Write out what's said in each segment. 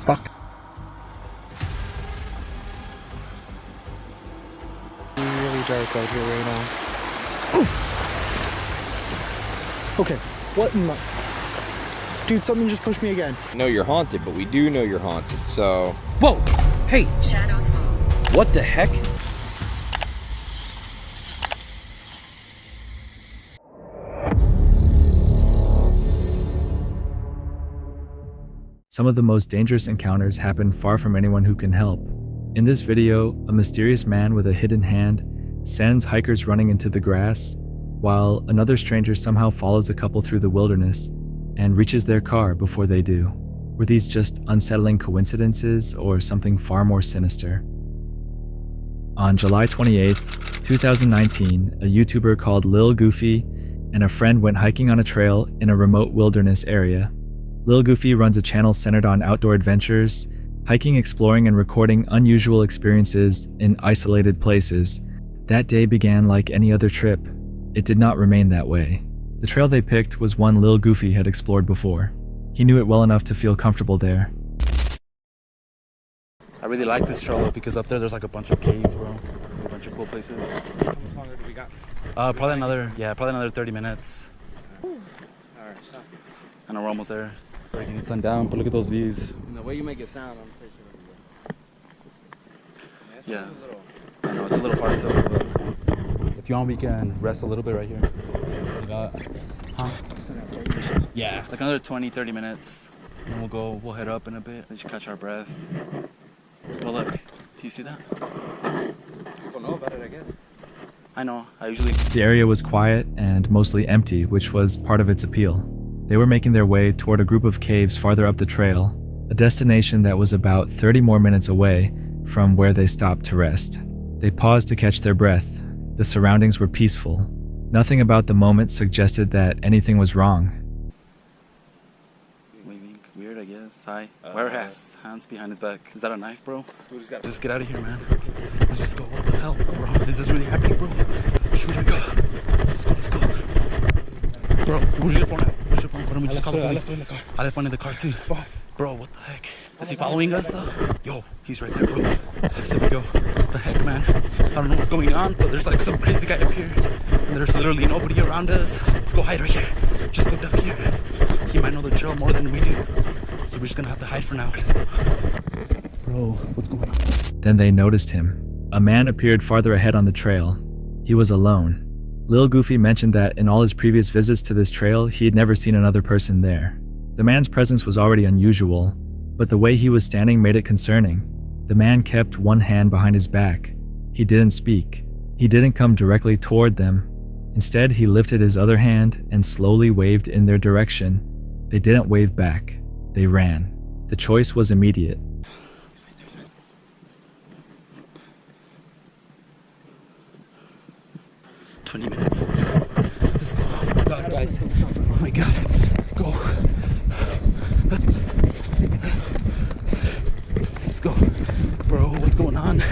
fuck. Really dark out here right now. Okay, what in the... Dude, something just pushed me again. No, you're haunted, but we do know you're haunted, so... Whoa! Hey! Shadows move. What the heck? Some of the most dangerous encounters happen far from anyone who can help. In this video, a mysterious man with a hidden hand sends hikers running into the grass, while another stranger somehow follows a couple through the wilderness and reaches their car before they do. Were these just unsettling coincidences or something far more sinister? On July 28th, 2019, a YouTuber called Lil Goofy and a friend went hiking on a trail in a remote wilderness area. Lil Goofy runs a channel centered on outdoor adventures, hiking, exploring, and recording unusual experiences in isolated places. That day began like any other trip. It did not remain that way. The trail they picked was one Lil Goofy had explored before. He knew it well enough to feel comfortable there. I really like this trail though, because up there's like a bunch of caves, bro. It's a bunch of cool places. How much longer do we got? Probably another 30 minutes. Alright, stop. I know we're almost there. We're getting sun down, but look at those views. And the way you make it sound, I'm pretty sure Yeah. I know it's a little hard to, but if you want, we can rest a little bit right here. We got, yeah, like another 20-30 minutes. And we'll head up in a bit. Let you catch our breath. Well, look, do you see that? People know about it, I guess. I know, I usually... The area was quiet and mostly empty, which was part of its appeal. They were making their way toward a group of caves farther up the trail, a destination that was about 30 more minutes away from where they stopped to rest. They paused to catch their breath. The surroundings were peaceful. Nothing about the moment suggested that anything was wrong. Waving, weird, I guess. Hi. Why are his hands behind his back? Is that a knife, bro? Just get out of here, man. Let's just go. What the hell, bro? Is this really happening, bro? Which way do we go? Let's go. Bro, where's your phone at? Where's your phone? Why don't we just call the police? I left one in the car too. Bro, what the heck? Is he following us though? Yo, he's right there, bro. I said we go. What the heck, man? I don't know what's going on, but there's like some crazy guy up here. And there's literally nobody around us. Let's go hide right here. Just go down here. He might know the trail more than we do. So we're just gonna have to hide for now. Let's go. Bro, what's going on? Then they noticed him. A man appeared farther ahead on the trail. He was alone. Lil Goofy mentioned that in all his previous visits to this trail, he had never seen another person there. The man's presence was already unusual, but the way he was standing made it concerning. The man kept one hand behind his back. He didn't speak. He didn't come directly toward them. Instead, he lifted his other hand and slowly waved in their direction. They didn't wave back. They ran. The choice was immediate. $20 minutes. Let's go. Oh my god, guys. Oh my god. Let's go. Let's go. Bro, what's going on?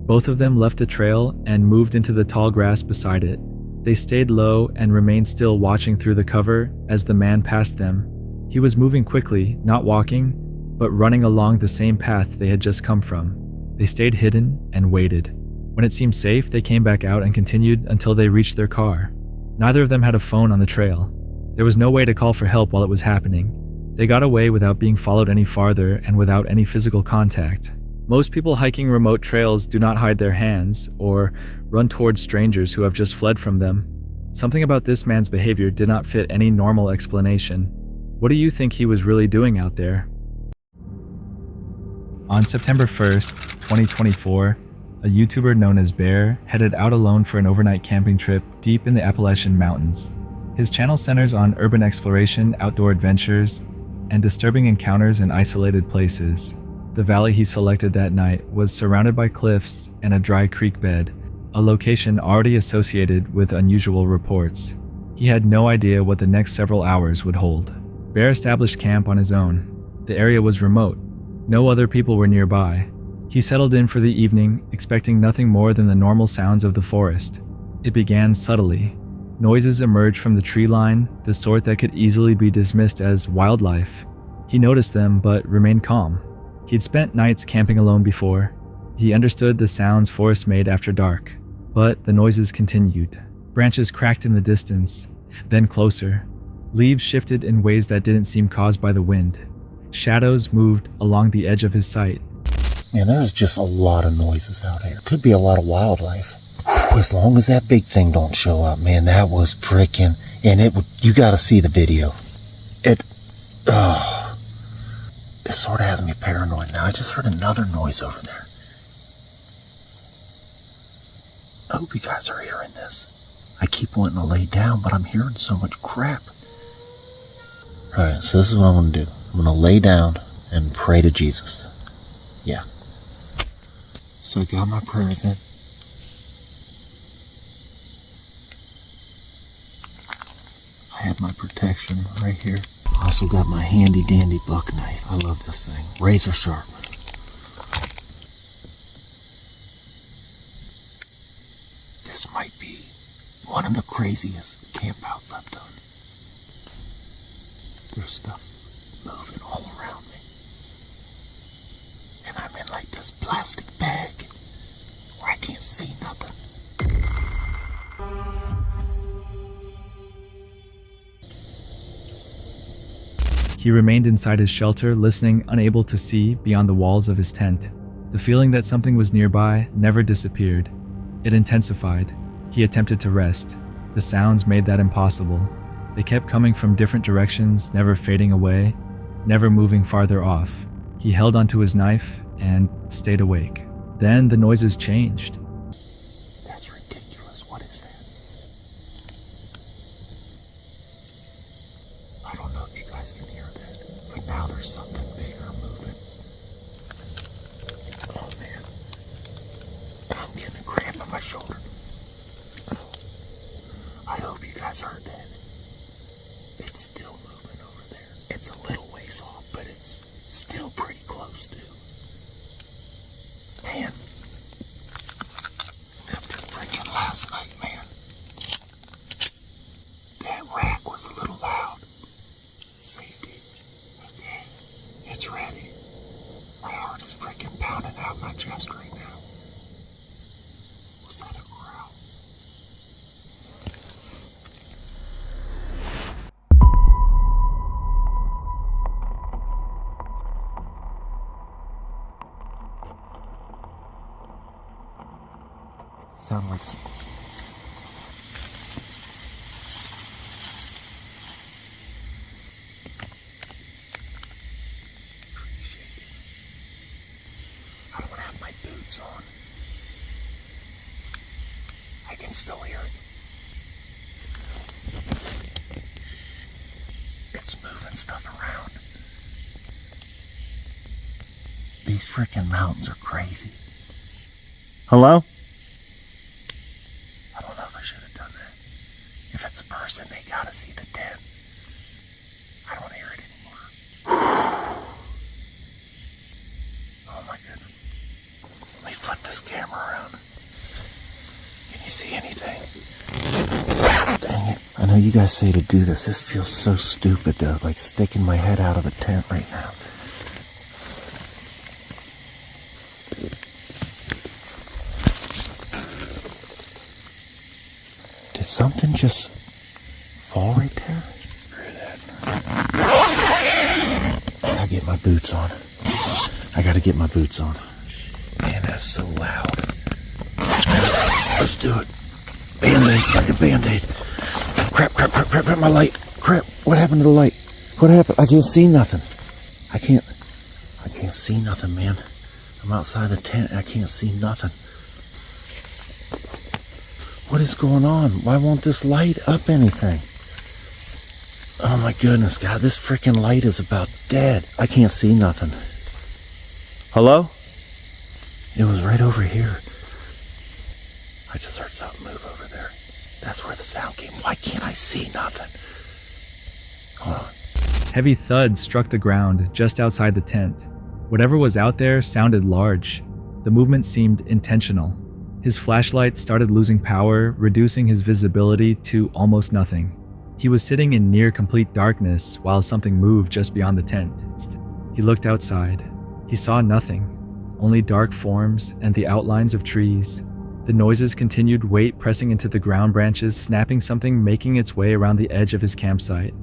Both of them left the trail and moved into the tall grass beside it. They stayed low and remained still, watching through the cover as the man passed them. He was moving quickly, not walking, but running along the same path they had just come from. They stayed hidden and waited. When it seemed safe, they came back out and continued until they reached their car. Neither of them had a phone on the trail. There was no way to call for help while it was happening. They got away without being followed any farther and without any physical contact. Most people hiking remote trails do not hide their hands or run towards strangers who have just fled from them. Something about this man's behavior did not fit any normal explanation. What do you think he was really doing out there? On September 1st, 2024, a YouTuber known as Bear headed out alone for an overnight camping trip deep in the Appalachian Mountains. His channel centers on urban exploration, outdoor adventures, and disturbing encounters in isolated places. The valley he selected that night was surrounded by cliffs and a dry creek bed, a location already associated with unusual reports. He had no idea what the next several hours would hold. Bear established camp on his own. The area was remote. No other people were nearby. He settled in for the evening, expecting nothing more than the normal sounds of the forest. It began subtly. Noises emerged from the tree line, the sort that could easily be dismissed as wildlife. He noticed them but remained calm. He'd spent nights camping alone before. He understood the sounds forests made after dark, but the noises continued. Branches cracked in the distance, then closer. Leaves shifted in ways that didn't seem caused by the wind. Shadows moved along the edge of his sight. Man, there's just a lot of noises out here. Could be a lot of wildlife. As long as that big thing don't show up, man, that was freaking... And it would... You gotta see the video. It sort of has me paranoid now. I just heard another noise over there. I hope you guys are hearing this. I keep wanting to lay down, but I'm hearing so much crap. Alright, so this is what I'm going to do. I'm going to lay down and pray to Jesus. Yeah. So I got my prayers in. I have my protection right here. I also got my handy dandy buck knife. I love this thing. Razor sharp. This might be one of the craziest campouts I've done. There's stuff moving all around me. And I'm in like this plastic bag where I can't see nothing. He remained inside his shelter, listening, unable to see beyond the walls of his tent. The feeling that something was nearby never disappeared. It intensified. He attempted to rest. The sounds made that impossible. They kept coming from different directions, never fading away, never moving farther off. He held onto his knife and stayed awake. Then the noises changed. That's ridiculous. What is that? I don't know if you guys can hear that, but now there's something bigger moving. Oh man. I'm getting a cramp in my shoulder. I hope you guys heard that. It's still moving over there. It's a little ways off, but it's still pretty close to. Man. After freaking last night, man. That rack was a little loud. Safety. Okay. It's ready. My heart is freaking pounding out my chest right now. Was that a growl? Sound like... Tree shaking. I don't have my boots on. I can still hear it. It's moving stuff around. These freaking mountains are crazy. Hello? I don't know if I should have done that. If it's a person, they gotta see the tent. I don't hear it anymore. Oh my goodness. Let me flip this camera around. Can you see anything? Dang it. I know you guys say to do this. This feels so stupid though, like sticking my head out of the tent right now. Did something just fall right there? I gotta get my boots on. Man, that's so loud. Let's do it. Band-aid, like a Band-Aid. Crap, my light. Crap, what happened to the light? What happened? I can't see nothing. I can't see nothing, man. I'm outside the tent and I can't see nothing. What is going on? Why won't this light up anything? Oh my goodness, God, this freaking light is about dead. I can't see nothing. Hello? It was right over here. I just heard something move over there. That's where the sound came. Why can't I see nothing? Hold on. Heavy thuds struck the ground just outside the tent. Whatever was out there sounded large. The movement seemed intentional. His flashlight started losing power, reducing his visibility to almost nothing. He was sitting in near complete darkness while something moved just beyond the tent. He looked outside. He saw nothing, only dark forms and the outlines of trees. The noises continued, weight pressing into the ground, branches snapping, something making its way around the edge of his campsite.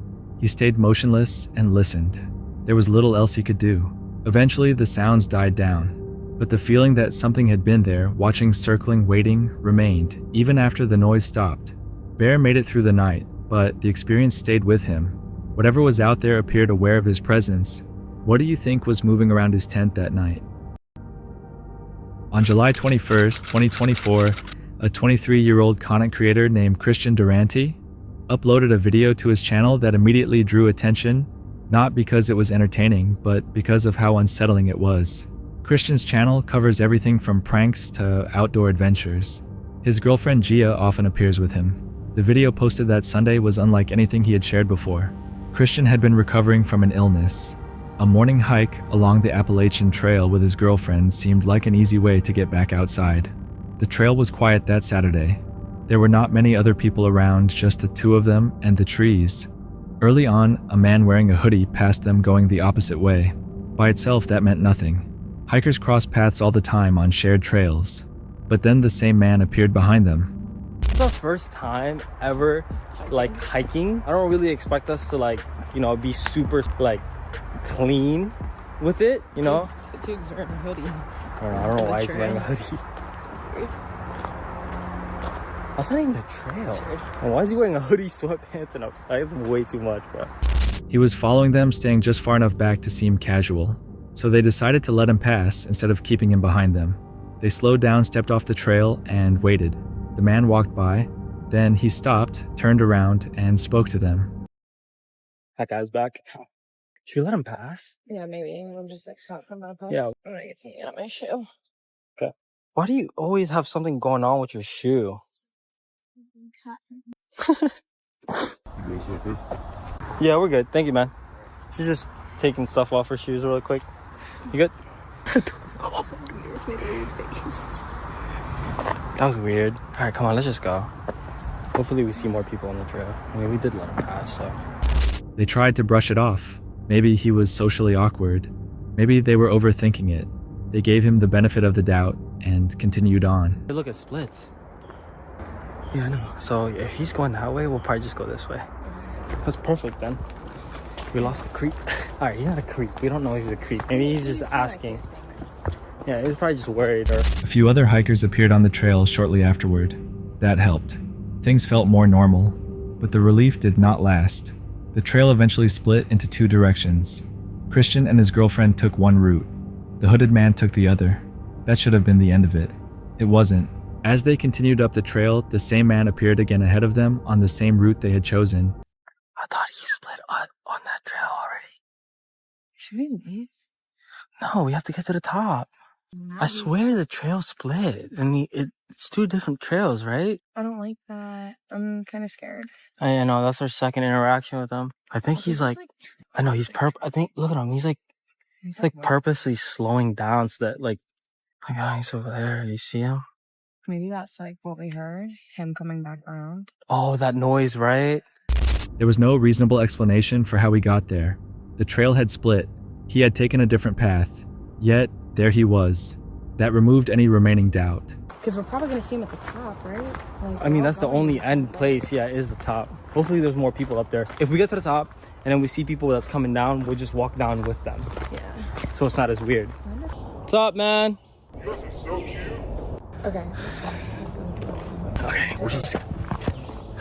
He stayed motionless and listened. There was little else he could do. Eventually, the sounds died down, but the feeling that something had been there, watching, circling, waiting, remained, even after the noise stopped. Bear made it through the night, but the experience stayed with him. Whatever was out there appeared aware of his presence. What do you think was moving around his tent that night? On July 21st, 2024, a 23-year-old content creator named Christian Durante uploaded a video to his channel that immediately drew attention, not because it was entertaining, but because of how unsettling it was. Christian's channel covers everything from pranks to outdoor adventures. His girlfriend Gia often appears with him. The video posted that Sunday was unlike anything he had shared before. Christian had been recovering from an illness. A morning hike along the Appalachian Trail with his girlfriend seemed like an easy way to get back outside. The trail was quiet that Saturday. There were not many other people around, just the two of them and the trees. Early on, a man wearing a hoodie passed them going the opposite way. By itself, that meant nothing. Hikers cross paths all the time on shared trails. But then the same man appeared behind them. It's the first time ever like hiking. I don't really expect us to be super clean with it, you know? Dude's wearing a hoodie. I don't know why he's wearing a hoodie. That's weird. That's not even a trail. And why is he wearing a hoodie, sweatpants, and it's way too much, bro. He was following them, staying just far enough back to seem casual. So they decided to let him pass instead of keeping him behind them. They slowed down, stepped off the trail, and waited. The man walked by. Then he stopped, turned around, and spoke to them. That guy's back. Should we let him pass? Yeah, maybe. I'm just stop from my post. Yeah. I'm gonna get something out of my shoe. Okay. Why do you always have something going on with your shoe? Yeah, we're good. Thank you, man. She's just taking stuff off her shoes real quick. You good? That was weird. Alright, come on, let's just go. Hopefully we see more people on the trail. I mean, we did let him pass, so. They tried to brush it off. Maybe he was socially awkward. Maybe they were overthinking it. They gave him the benefit of the doubt and continued on. Hey, look at splits. Yeah, I know. So if he's going that way, we'll probably just go this way. That's perfect then. We lost the creep. Alright, he's not a creep. We don't know if he's a creep. Maybe he's just asking. Yeah, he was probably just worried. Or A few other hikers appeared on the trail shortly afterward. That helped. Things felt more normal, but the relief did not last. The trail eventually split into two directions. Christian and his girlfriend took one route. The hooded man took the other. That should have been the end of it. It wasn't. As they continued up the trail, the same man appeared again ahead of them on the same route they had chosen. I thought he split on that trail already. Should we leave? No, we have to get to the top. I swear the trail split. I mean, it's two different trails, right? I don't like that. I'm kind of scared. I know, that's our second interaction with him. I think he's like, I know, he's I think, look at him. He's like purposely slowing down so that he's over there. You see him? Maybe that's what we heard. Him coming back around. Oh, that noise, right? There was no reasonable explanation for how he got there. The trail had split. He had taken a different path. Yet, there he was. That removed any remaining doubt. Because we're probably going to see him at the top, right? I mean, that's the only end place. Yeah, is the top. Hopefully there's more people up there. If we get to the top and then we see people that's coming down, we'll just walk down with them. Yeah. So it's not as weird. What's up, man? Okay, let's go. Okay, we're just...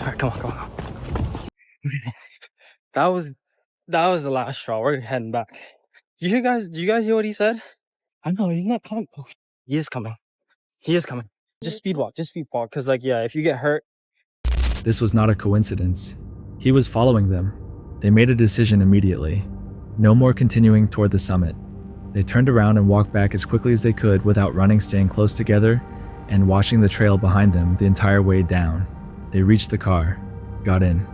Alright, come on. That was the last straw. We're heading back. Do you guys hear what he said? I know, he's not coming. Oh, he is coming. Just speed walk, because if you get hurt. This was not a coincidence. He was following them. They made a decision immediately. No more continuing toward the summit. They turned around and walked back as quickly as they could without running, staying close together and watching the trail behind them the entire way down. They reached the car, got in.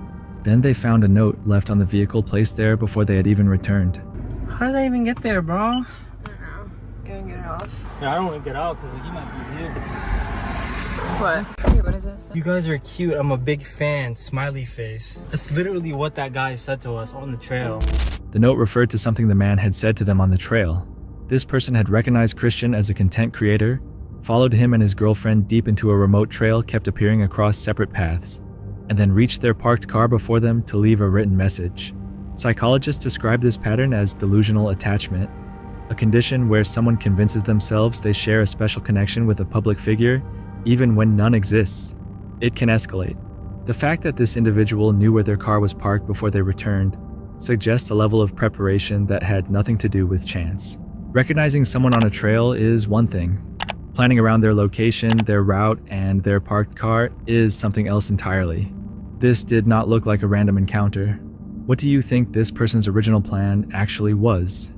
Then they found a note left on the vehicle placed there before they had even returned. How did they even get there, bro? I don't know. You want to get it off? Yeah, I don't want to get out because he might be here. What? Wait, what is this? You guys are cute. I'm a big fan. Smiley face. That's literally what that guy said to us on the trail. The note referred to something the man had said to them on the trail. This person had recognized Christian as a content creator, followed him and his girlfriend deep into a remote trail kept appearing across separate paths, and then reached their parked car before them to leave a written message. Psychologists describe this pattern as delusional attachment, a condition where someone convinces themselves they share a special connection with a public figure even when none exists. It can escalate. The fact that this individual knew where their car was parked before they returned suggests a level of preparation that had nothing to do with chance. Recognizing someone on a trail is one thing. Planning around their location, their route, and their parked car is something else entirely. This did not look like a random encounter. What do you think this person's original plan actually was?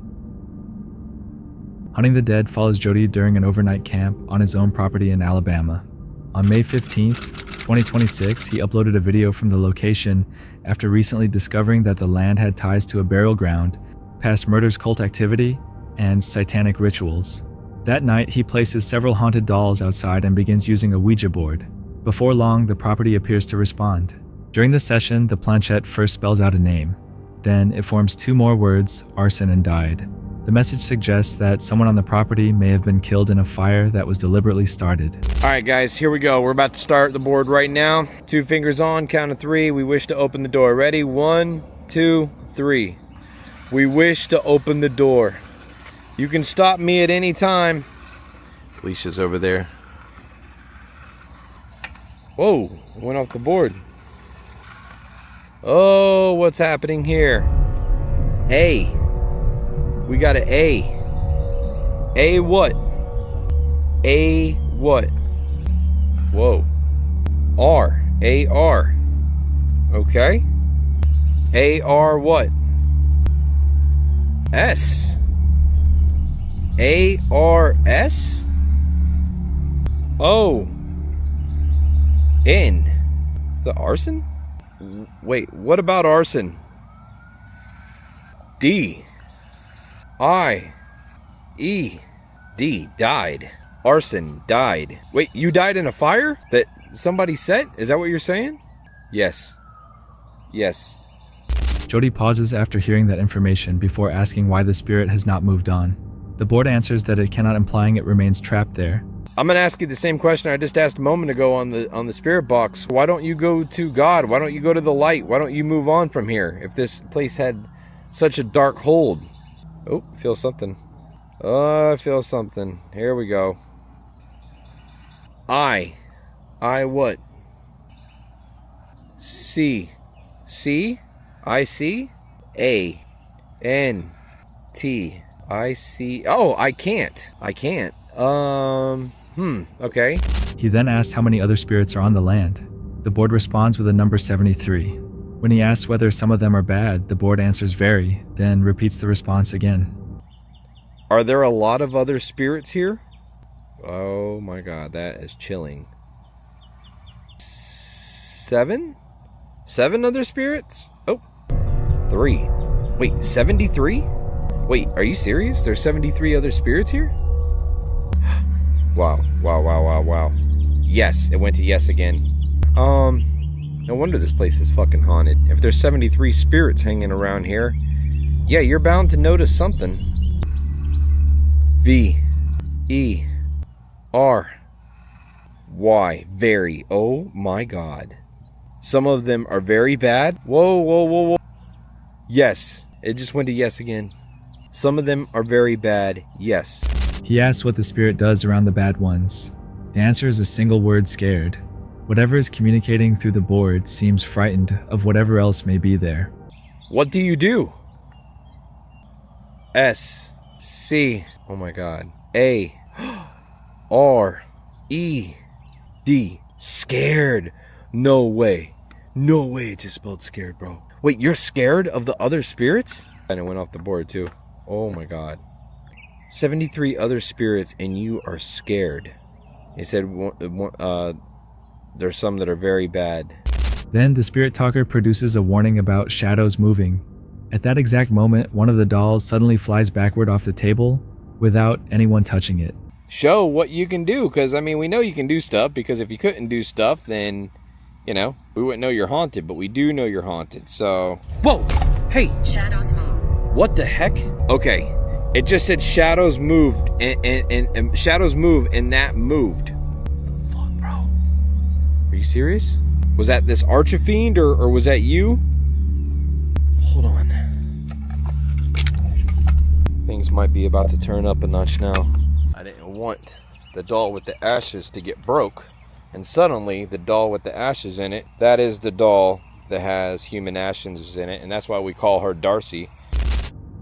Hunting the Dead follows Jody during an overnight camp on his own property in Alabama. On May 15th, 2026, he uploaded a video from the location after recently discovering that the land had ties to a burial ground, past murders, cult activity, and satanic rituals. That night, he places several haunted dolls outside and begins using a Ouija board. Before long, the property appears to respond. During the session, the planchette first spells out a name. Then it forms two more words, arson and died. The message suggests that someone on the property may have been killed in a fire that was deliberately started. All right, guys, here we go. We're about to start the board right now. 2 fingers on, count of 3. We wish to open the door. Ready? 1, 2, 3. We wish to open the door. You can stop me at any time. Alicia's over there. Whoa, it went off the board. Oh, what's happening here? A. We got an A. A what? A what? Whoa. R. A-R. Okay. A-R what? S. A-R-S? O. N. The arson? Wait, what about arson? D. I. E. D. Died. Arson. Died. Wait, you died in a fire that somebody set? Is that what you're saying? Yes. Yes. Jody pauses after hearing that information before asking why the spirit has not moved on. The board answers that it cannot, implying it remains trapped there. I'm going to ask you the same question I just asked a moment ago on the spirit box. Why don't you go to God? Why don't you go to the light? Why don't you move on from here if this place had such a dark hold? Oh, feel something. Oh, I feel something. Here we go. I what? C. C? I see? A. N. T. I see. Oh, I can't. Okay. He then asks how many other spirits are on the land. The board responds with a number 73. When he asks whether some of them are bad, the board answers very, then repeats the response again. Are there a lot of other spirits here? Oh my god, that is chilling. 7? 7 other spirits? Oh, 3. Wait, 73? Wait, are you serious? There's 73 other spirits here? Wow. Yes, it went to yes again. No wonder this place is fucking haunted. If there's 73 spirits hanging around here, yeah, you're bound to notice something. V. E. R. Y. Very. Oh my god. Some of them are very bad. Whoa. Yes, it just went to yes again. Some of them are very bad. Yes. He asks what the spirit does around the bad ones. The answer is a single word: scared. Whatever is communicating through the board seems frightened of whatever else may be there. What do you do? S. C. Oh my god. A. R. E. D. Scared. No way. No way it just spelled scared, bro. Wait, you're scared of the other spirits? And it went off the board too. Oh my god. 73 other spirits and you are scared. He said there's some that are very bad. Then the spirit talker produces a warning about shadows moving. At that exact moment, one of the dolls suddenly flies backward off the table without anyone touching it. show what you can do. Because, I mean, we know you can do stuff, because if you couldn't do stuff, then, you know, we wouldn't know you're haunted. But we do know you're haunted, so... Whoa! Hey! Shadows move. What the heck? Okay, it just said shadows moved, and shadows move, and that moved. What the fuck, bro? Are you serious? Was that this Archifiend, or was that you? Hold on. Things might be about to turn up a notch now. I didn't want the doll with the ashes to get broke, and suddenly the doll with the ashes in it, that is the doll that has human ashes in it, and that's why we call her Darcy.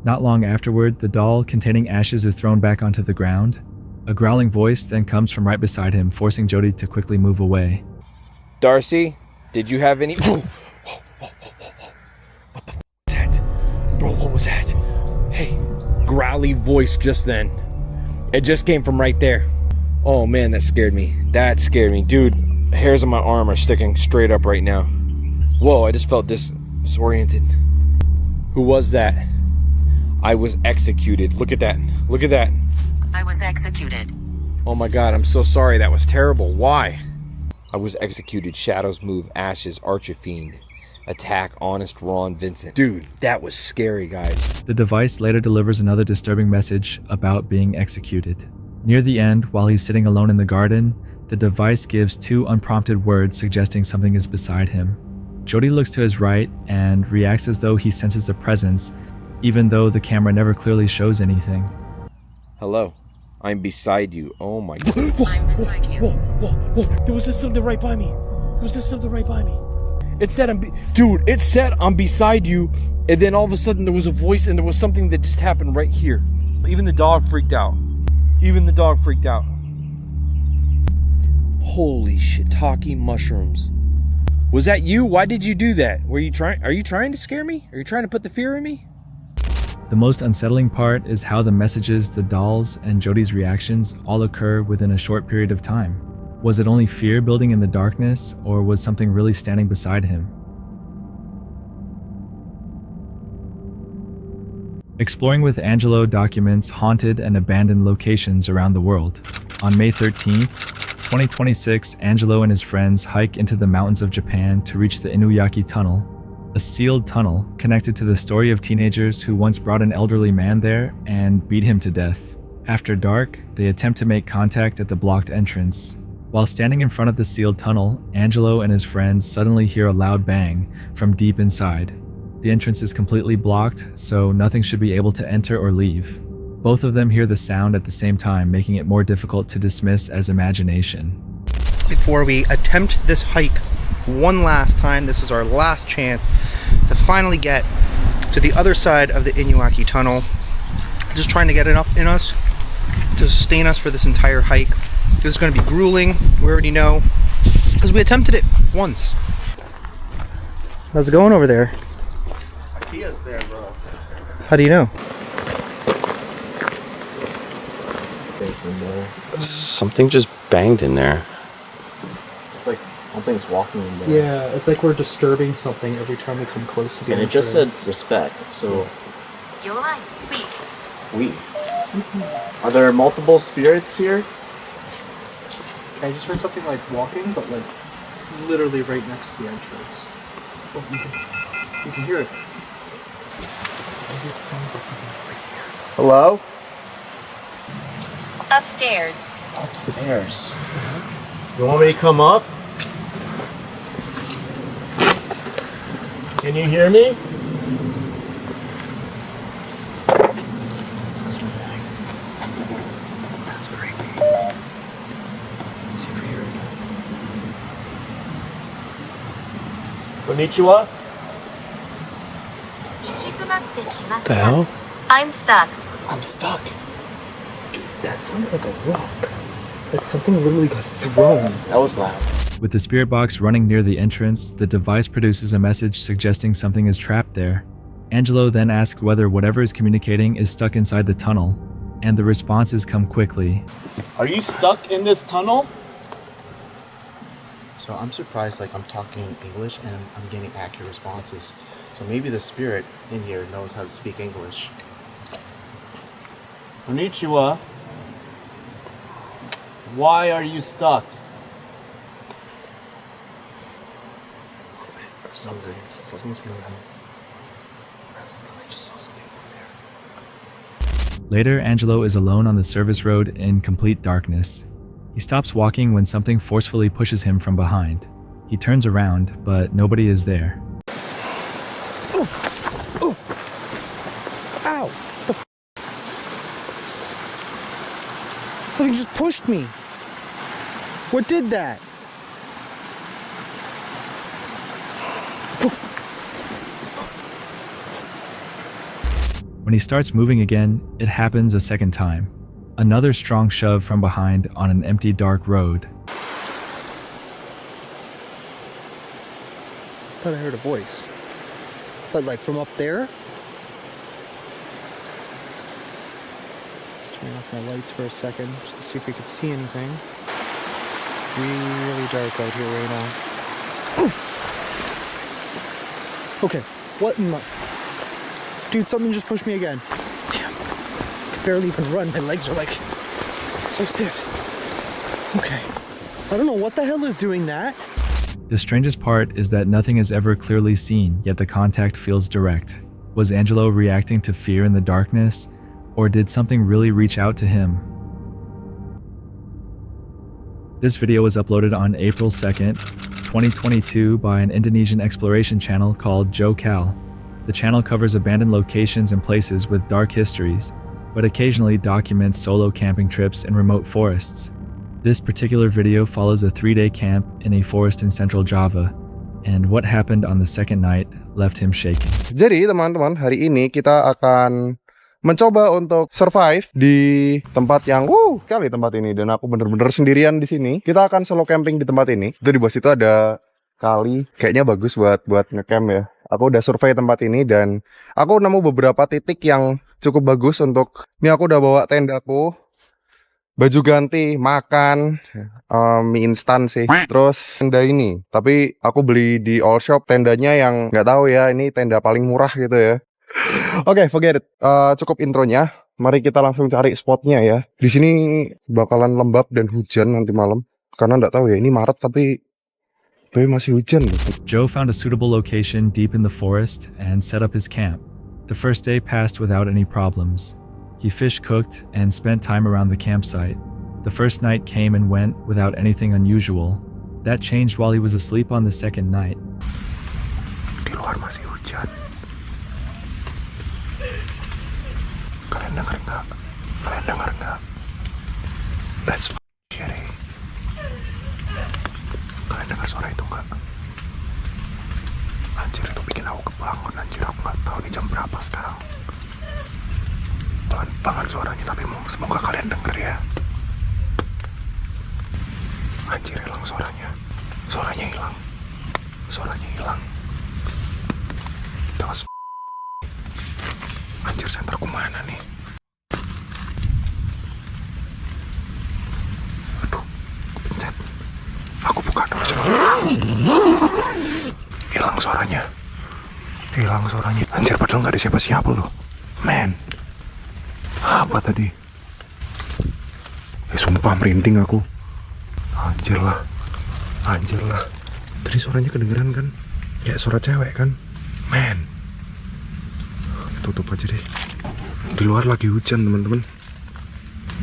Not long afterward, the doll containing ashes is thrown back onto the ground. A growling voice then comes from right beside him, forcing Jody to quickly move away. Darcy, did you have any... What the f*** was that? Bro, what was that? Hey, growly voice just then. It just came from right there. Oh man, that scared me. That scared me. Dude, hairs on my arm are sticking straight up right now. Whoa, I just felt disoriented. Who was that? I was executed. Look at that. Look at that. I was executed. Oh my god, I'm so sorry. That was terrible. Why? I was executed. Shadows move. Ashes. Archifiend. Attack. Honest Ron Vincent. Dude, that was scary, guys. The device later delivers another disturbing message about being executed. Near the end, while he's sitting alone in the garden, the device gives 2 unprompted words suggesting something is beside him. Jody looks to his right and reacts as though he senses a presence, even though the camera never clearly shows anything. Hello. I'm beside you. Oh my god. I'm beside you. Whoa. There was just something right by me. It said Dude, it said I'm beside you, and then all of a sudden there was a voice and there was something that just happened right here. Even the dog freaked out. Holy shiitake mushrooms. Was that you? Why did you do that? Are you trying to scare me? Are you trying to put the fear in me? The most unsettling part is how the messages, the dolls, and Jody's reactions all occur within a short period of time. Was it only fear building in the darkness, or was something really standing beside him? Exploring with Angelo documents haunted and abandoned locations around the world. On May 13th, 2026, Angelo and his friends hike into the mountains of Japan to reach the Inuyaki Tunnel, a sealed tunnel connected to the story of teenagers who once brought an elderly man there and beat him to death. After dark, they attempt to make contact at the blocked entrance. While standing in front of the sealed tunnel, Angelo and his friends suddenly hear a loud bang from deep inside. The entrance is completely blocked, so nothing should be able to enter or leave. Both of them hear the sound at the same time, making it more difficult to dismiss as imagination. Before we attempt this hike one last time, this is our last chance to finally get to the other side of the Inuyaki Tunnel. Just trying to get enough in us to sustain us for this entire hike. This is going to be grueling, we already know, because we attempted it once. How's it going over there? Ikea's there, bro. How do you know? Something just banged in there. It's like something's walking in there. Yeah, it's like we're disturbing something every time we come close to the And it just said respect, so... We. Are there multiple spirits here? I just heard something like walking, but like literally right next to the entrance. Oh, you can hear it. Maybe it sounds like something's right here. Hello? Upstairs. Upstairs. You want me to come up? Can you hear me? That's creepy. Let's see if we hear it. Konnichiwa? What the hell? I'm stuck. I'm stuck. That sounds like a rock. Like something literally got thrown. That was loud. With the spirit box running near the entrance, the device produces a message suggesting something is trapped there. Angelo then asks whether whatever is communicating is stuck inside the tunnel, and the responses come quickly. Are you stuck in this tunnel? So I'm surprised, like I'm talking English and I'm getting accurate responses. So maybe the spirit in here knows how to speak English. Konnichiwa. Why are you stuck? Something. Someone's moving. I just saw something over there. Later, Angelo is alone on the service road in complete darkness. He stops walking when something forcefully pushes him from behind. He turns around, but nobody is there. Ow! Something just pushed me. What did that? When he starts moving again, it happens a second time. Another strong shove from behind on an empty dark road. I thought I heard a voice. But like from up there? Just turning off my lights for a second just to see if we could see anything. It's really dark out here right now. Okay, what in the... Dude, something just pushed me again. Damn. I can barely even run. My legs are like so stiff. Okay. I don't know what the hell is doing that. The strangest part is that nothing is ever clearly seen, yet the contact feels direct. Was Angelo reacting to fear in the darkness, or did something really reach out to him? This video was uploaded on April 2nd, 2022 by an Indonesian exploration channel called Joe Cal. The channel covers abandoned locations and places with dark histories, but occasionally documents solo camping trips in remote forests. This particular video follows a 3-day camp in a forest in central Java, and what happened on the second night left him shaking. Jadi teman-teman, hari ini kita akan mencoba untuk survive di tempat yang sekali tempat ini, dan aku bener-bener sendirian di sini. Kita akan solo camping di tempat ini. Itu di bawah situ ada kali, kayaknya bagus buat ngecamp ya. Aku udah survei tempat ini dan aku nemu beberapa titik yang cukup bagus untuk. Ini aku udah bawa tendaku, baju ganti, makan, mie instan sih. Terus tenda ini, tapi aku beli di all shop tendanya yang nggak tahu ya, ini tenda paling murah gitu ya. Oke, forget it. Cukup intronya. Mari kita langsung cari spotnya ya. Di sini bakalan lembab dan hujan nanti malam. Karena nggak tahu ya, ini Maret tapi masih hujan. Joe found a suitable location deep in the forest and set up his camp. The first day passed without any problems. He fish cooked and spent time around the campsite. The first night came and went without anything unusual. That changed while he was asleep on the second night. Di luar masih hujan. Kalian dengar nggak? Kalian dengar nggak? That's scary. Kalian dengar suara itu nggak? Anjir, itu bikin aku kebangun. Anjir, aku nggak tahu nih jam berapa sekarang. Pelan banget suaranya, tapi semoga kalian denger ya. Anjir, hilang suaranya. Suaranya hilang. Suaranya hilang. That was anjir, senterku mana nih? Aduh, pencet. Aku buka dulu. Hilang suaranya. Hilang suaranya. Anjir, padahal nggak ada siapa-siapa loh. Man. Apa tadi? Sumpah merinding aku. Anjir lah. Anjir lah. Tadi suaranya kedengeran kan? Kayak suara cewek kan? Man. Tutup aja deh. Di luar lagi hujan, teman-teman.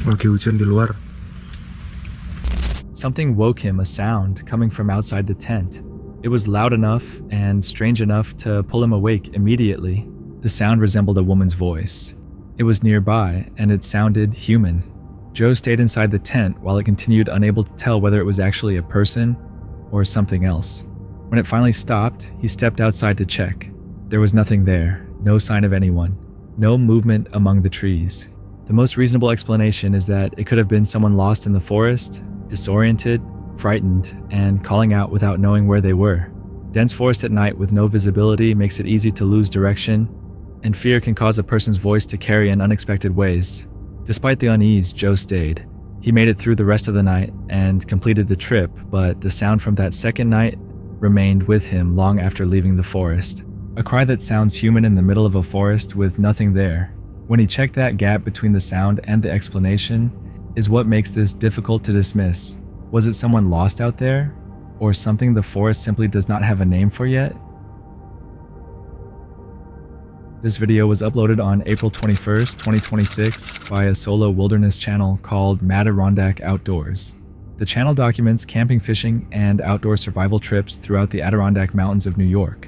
Lagi hujan di luar. Something woke him, a sound coming from outside the tent. It was loud enough and strange enough to pull him awake immediately. The sound resembled a woman's voice. It was nearby, and it sounded human. Joe stayed inside the tent while it continued, unable to tell whether it was actually a person or something else. When it finally stopped, he stepped outside to check. There was nothing there, no sign of anyone, no movement among the trees. The most reasonable explanation is that it could have been someone lost in the forest, disoriented, frightened, and calling out without knowing where they were. Dense forest at night with no visibility makes it easy to lose direction, and fear can cause a person's voice to carry in unexpected ways. Despite the unease, Joe stayed. He made it through the rest of the night and completed the trip, but the sound from that second night remained with him long after leaving the forest. A cry that sounds human in the middle of a forest with nothing there. When he checked that gap between the sound and the explanation, is what makes this difficult to dismiss. Was it someone lost out there? Or something the forest simply does not have a name for yet? This video was uploaded on April 21st, 2026 by a solo wilderness channel called Adirondack Outdoors. The channel documents camping, fishing, and outdoor survival trips throughout the Adirondack Mountains of New York.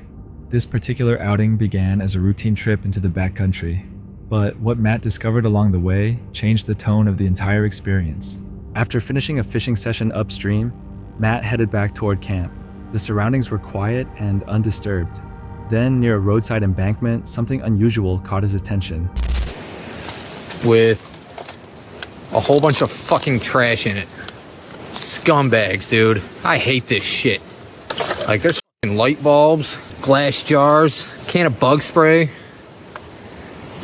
This particular outing began as a routine trip into the backcountry, but what Matt discovered along the way changed the tone of the entire experience. After finishing a fishing session upstream, Matt headed back toward camp. The surroundings were quiet and undisturbed. Then, near a roadside embankment, something unusual caught his attention. With a whole bunch of fucking trash in it. Scumbags, dude. I hate this shit. Like, there's fucking light bulbs, glass jars, can of bug spray.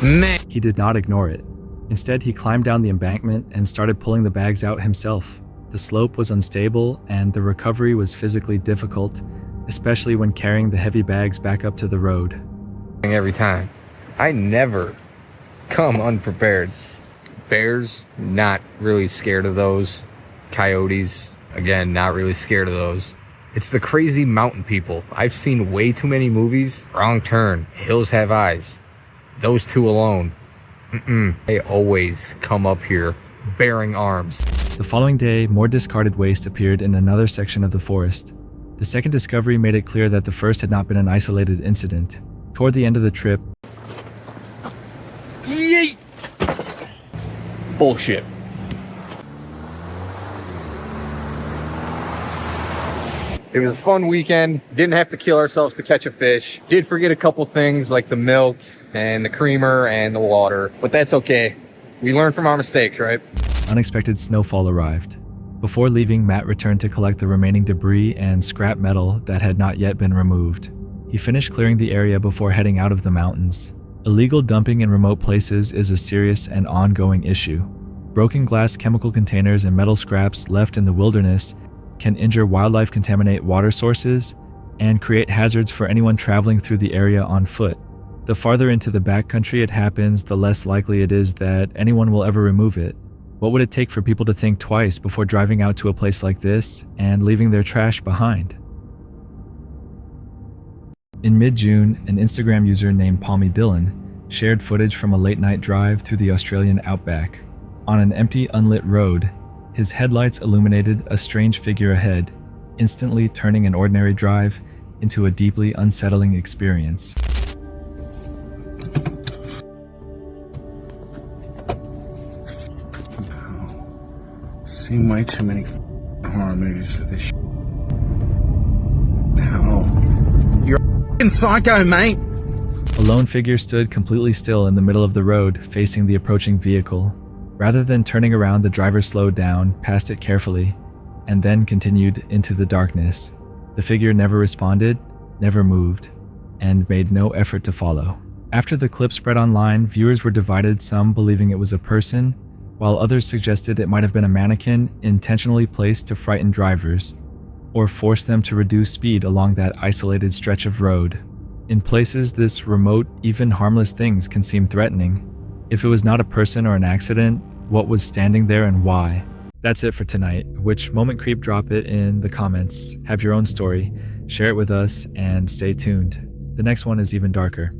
Man. He did not ignore it. Instead, he climbed down the embankment and started pulling the bags out himself. The slope was unstable and the recovery was physically difficult, especially when carrying the heavy bags back up to the road. Every time. I never come unprepared. Bears, not really scared of those. Coyotes, again, not really scared of those. It's the crazy mountain people. I've seen way too many movies. Wrong Turn, Hills Have Eyes. Those two alone. They always come up here bearing arms. The following day, more discarded waste appeared in another section of the forest. The second discovery made it clear that the first had not been an isolated incident. Toward the end of the trip, Yeet! Bullshit. It was a fun weekend. Didn't have to kill ourselves to catch a fish. Did forget a couple things like the milk and the creamer and the water, but that's okay. We learn from our mistakes, right? unexpected snowfall arrived. Before leaving, Matt returned to collect the remaining debris and scrap metal that had not yet been removed. He finished clearing the area before heading out of the mountains. Illegal dumping in remote places is a serious and ongoing issue. Broken glass, chemical containers, and metal scraps left in the wilderness can injure wildlife, contaminate water sources, and create hazards for anyone traveling through the area on foot. The farther into the backcountry it happens, the less likely it is that anyone will ever remove it. What would it take for people to think twice before driving out to a place like this and leaving their trash behind? In mid-June, an Instagram user named Palmy Dillon shared footage from a late-night drive through the Australian outback. On an empty, unlit road, his headlights illuminated a strange figure ahead, instantly turning an ordinary drive into a deeply unsettling experience. Seen way too many horror movies for this shit. No. You're a f***ing psycho, mate! A lone figure stood completely still in the middle of the road, facing the approaching vehicle. Rather than turning around, the driver slowed down, passed it carefully, and then continued into the darkness. The figure never responded, never moved, and made no effort to follow. After the clip spread online, viewers were divided, some believing it was a person, while others suggested it might have been a mannequin intentionally placed to frighten drivers, or force them to reduce speed along that isolated stretch of road. In places this remote, even harmless things can seem threatening. If it was not a person or an accident, what was standing there and why? That's it for tonight. Which moment creep? Drop it in the comments. Have your own story, share it with us, and stay tuned. The next one is even darker.